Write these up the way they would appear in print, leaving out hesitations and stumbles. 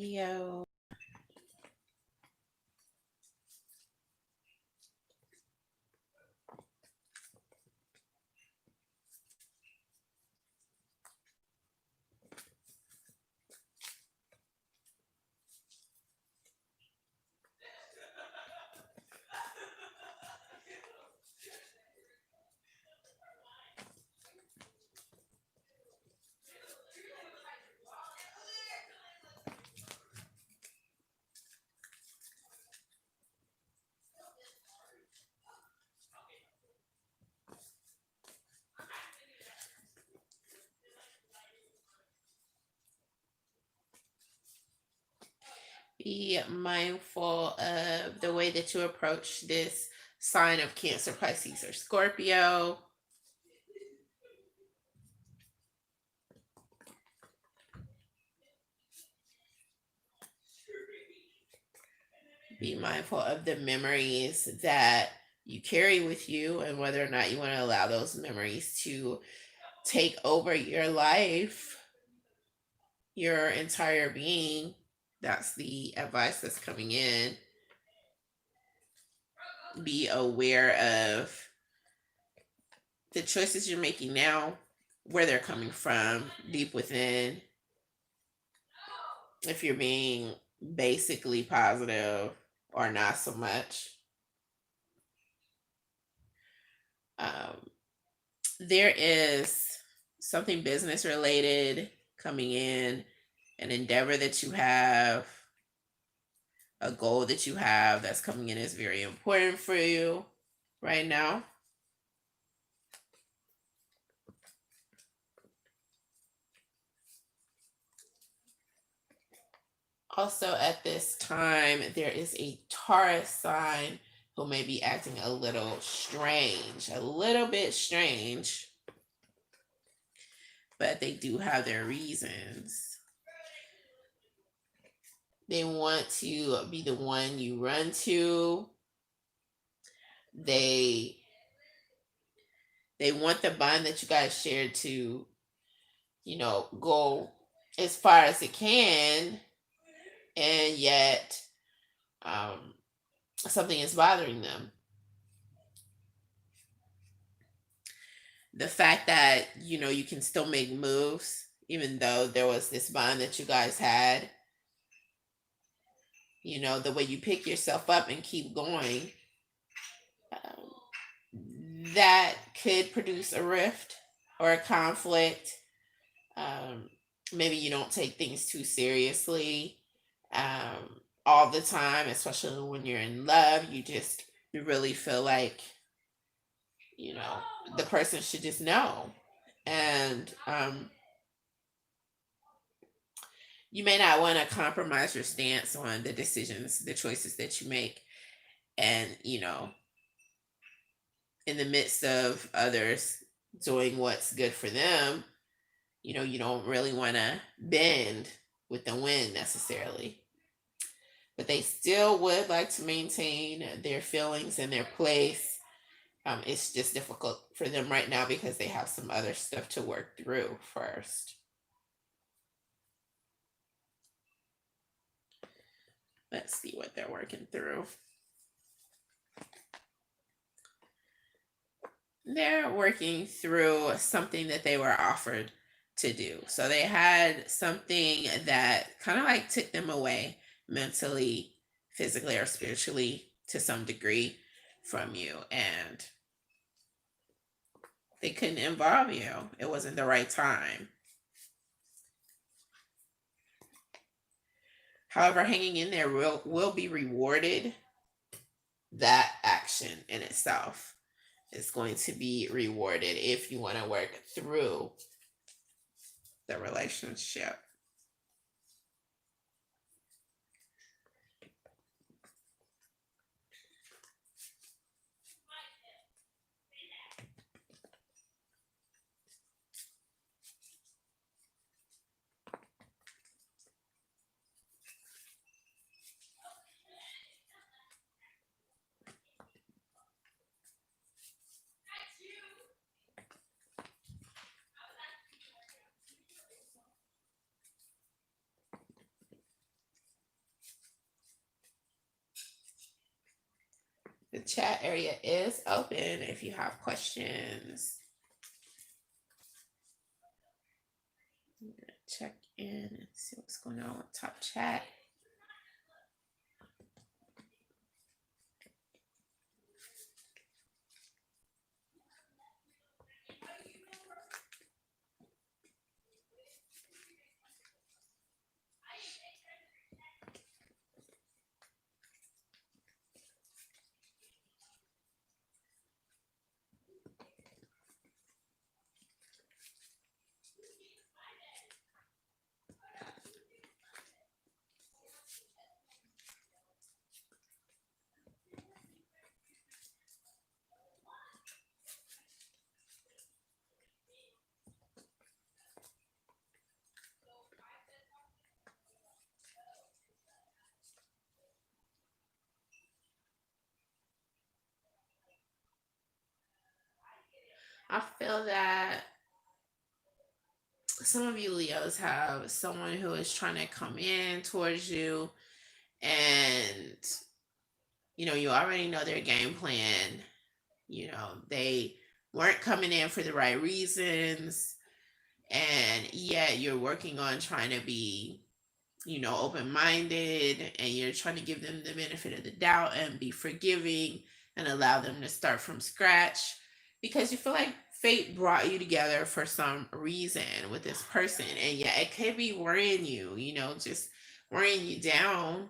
Leo. Be mindful of the way that you approach this sign of Cancer, Pisces, or Scorpio. Be mindful of the memories that you carry with you and whether or not you want to allow those memories to take over your life, your entire being. That's the advice that's coming in. Be aware of the choices you're making now, where they're coming from, deep within. If you're being basically positive or not so much. Um, there is something business related coming in, an endeavor that you have, a goal that you have that's coming in is very important for you right now. Also, at this time, there is a Taurus sign who may be acting a little strange, a little bit strange, but they do have their reasons. They want to be the one you run to. They want the bond that you guys shared to, go as far as it can, and yet something is bothering them. The fact that you can still make moves even though there was this bond that you guys had, the way you pick yourself up and keep going, that could produce a rift or a conflict. Maybe you don't take things too seriously all the time, especially when you're in love. You really feel like the person should just know. And you may not want to compromise your stance on the decisions, the choices that you make. And, in the midst of others doing what's good for them, you don't really want to bend with the wind necessarily. But they still would like to maintain their feelings and their place. It's just difficult for them right now because they have some other stuff to work through first. Let's see what they're working through. They're working through something that they were offered to do. So they had something that kind of like took them away mentally, physically, or spiritually to some degree from you. And they couldn't involve you. It wasn't the right time. However, hanging in there will be rewarded. That action in itself is going to be rewarded if you want to work through the relationship. The chat area is open if you have questions. Check in and see what's going on with top chat. I feel that some of you Leos have someone who is trying to come in towards you, and you already know their game plan. They weren't coming in for the right reasons, and yet you're working on trying to be open minded, and you're trying to give them the benefit of the doubt and be forgiving and allow them to start from scratch, because you feel like fate brought you together for some reason with this person. And yeah, it could be worrying you, just worrying you down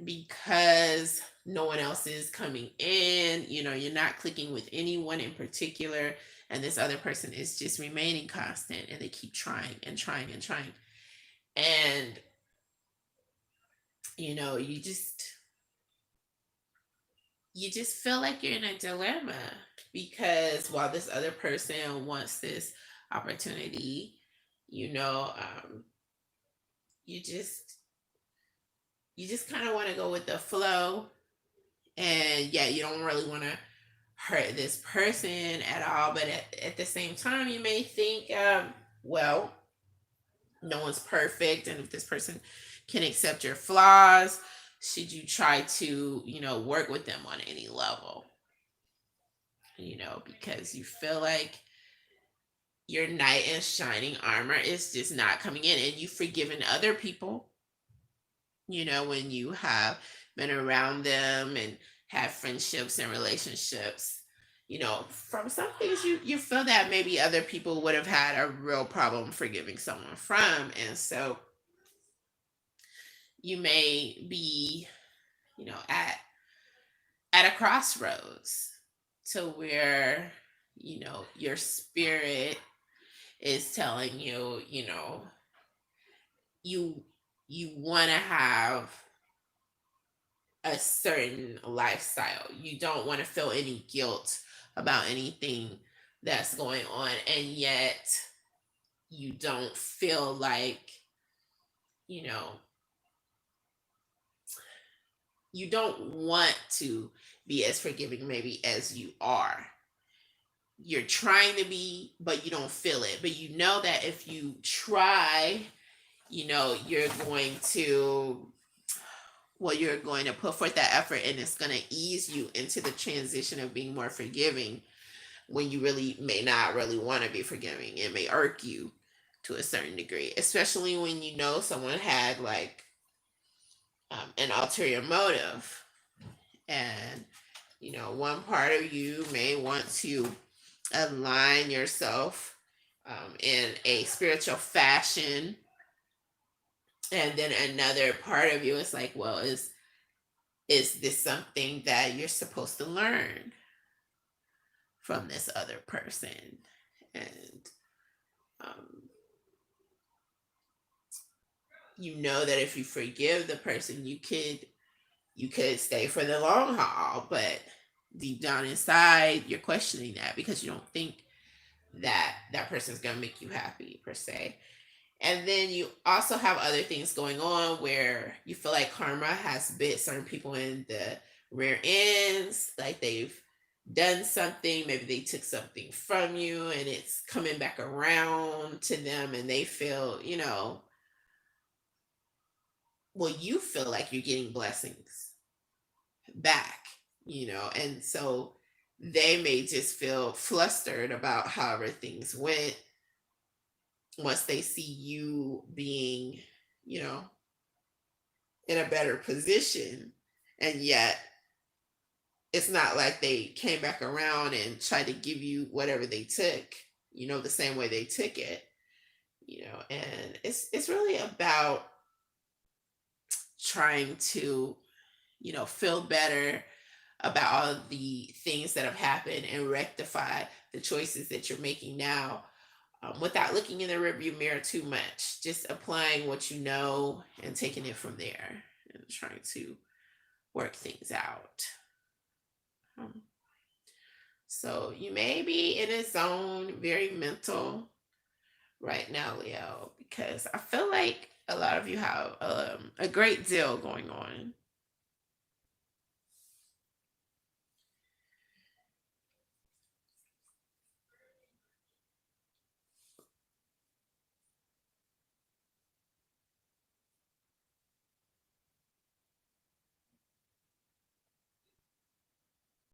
because no one else is coming in. You're not clicking with anyone in particular, and this other person is just remaining constant, and they keep trying and trying and trying. And you just feel like you're in a dilemma, because while this other person wants this opportunity, you just kind of want to go with the flow, and yeah, you don't really want to hurt this person at all. But at the same time, you may think, well, no one's perfect, and if this person can accept your flaws, should you try to work with them on any level? Because you feel like your knight in shining armor is just not coming in, and you've forgiven other people when you have been around them and have friendships and relationships. From some things you feel that maybe other people would have had a real problem forgiving someone from. And so you may be at a crossroads, to where your spirit is telling you, you you want to have a certain lifestyle. You don't want to feel any guilt about anything that's going on, and yet you don't feel like you know you don't want to be as forgiving maybe as you are. You're trying to be, but you don't feel it. But you know that if you try, you're going to, well, you're going to put forth that effort, and it's going to ease you into the transition of being more forgiving, when you really may not really want to be forgiving. It may irk you to a certain degree, especially when someone had like an ulterior motive. And one part of you may want to align yourself in a spiritual fashion, and then another part of you is like, well, is this something that you're supposed to learn from this other person? And um, that if you forgive the person, you could stay for the long haul, but deep down inside, you're questioning that, because you don't think that that person's going to make you happy per se. And then you also have other things going on where you feel like karma has bit certain people in the rear ends, like they've done something, maybe they took something from you, and it's coming back around to them, and they feel, well, you feel like you're getting blessings back, and so they may just feel flustered about however things went once they see you being, you know, in a better position. And yet it's not like they came back around and tried to give you whatever they took, the same way they took it, and it's really about trying to, feel better about all of the things that have happened and rectify the choices that you're making now, without looking in the rearview mirror too much. Just applying what you know and taking it from there and trying to work things out. Um, so you may be in a zone, very mental right now, Leo, because I feel like a lot of you have a great deal going on.